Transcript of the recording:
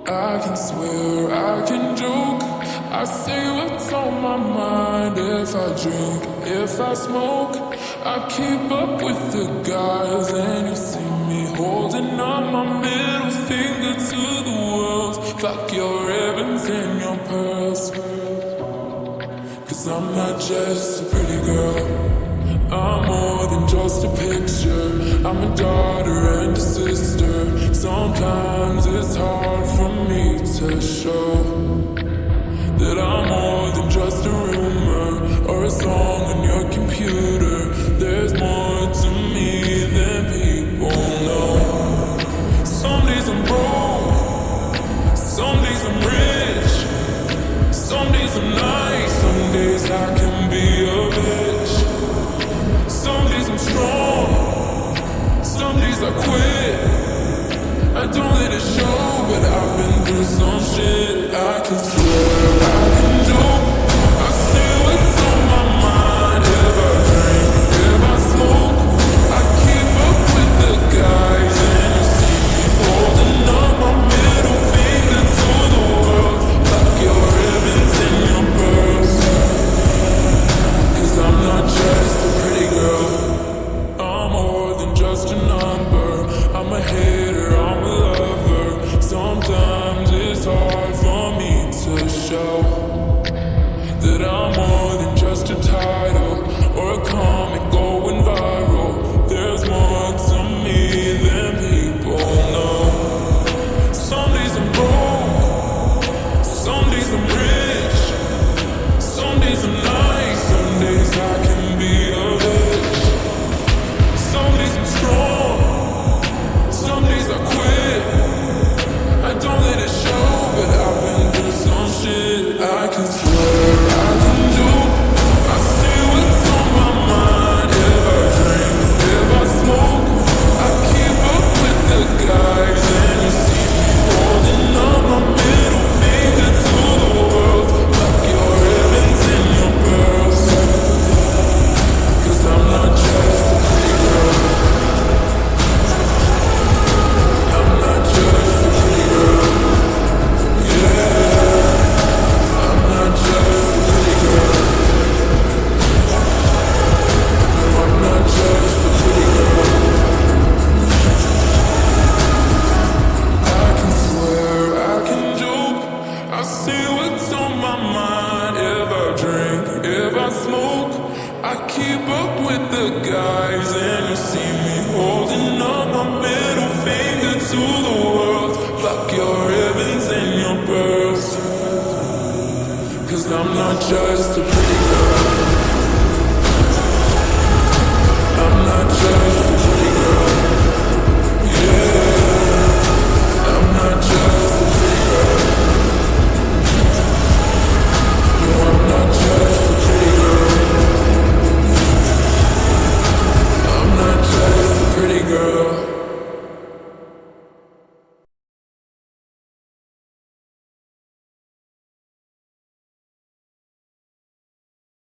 I can swear, I can joke. I say what's on my mind. If I drink, if I smoke, I keep up with the guys. And you see me holding up my middle finger to the world. Fuck your ribbons and your pearls, 'cause I'm not just a pretty girl, I'm more than just a picture. I'm a daughter and a sister. Sometimes it's hard for me to show that I'm more than just a rumor or a song on your computer. There's more to me than people know. Some days I'm broke, some days I'm rich, some days I'm nice, some days I can be a bitch. Some days I'm strong, some days I quit. I don't let it show, but I've been through some shit. I can swear, I can joke. I say what's on my mind. If I drink, if I smoke, I keep up with the guys. And you see me holding up my middle finger to the world. Fuck your ribbons and your pearls, 'cause I'm not just a pretty girl, I'm more than just a number. I'm a hater, I'm a lover. Sometimes it's hard for me to show that I'm more than just a title or a comic going viral. There's more to me than people know. Some days I'm broke, some days I'm rich, some days I'm nice, some days I can be a bitch. Some days I'm strong, some days I quit. I don't let it show, but I've been through some shit. I can swear, I can joke. I say what's on my mind. If I drink, if I smoke, I keep up with the guys. And you see me holding up my middle finger to the world. Fuck your ribbons and your pearls, 'cause I'm not just a pretty girl, I'm not just a pretty girl. Yeah, I'm not just a pretty girl. No, I'm not just a pretty girl. I can swear, I can joke. I say what's on my mind. If I drink, if I smoke, I keep up with the guys. And you see me holding up my middle finger to the world. Fuck your ribbons and your pearls, 'cause I'm not just a pretty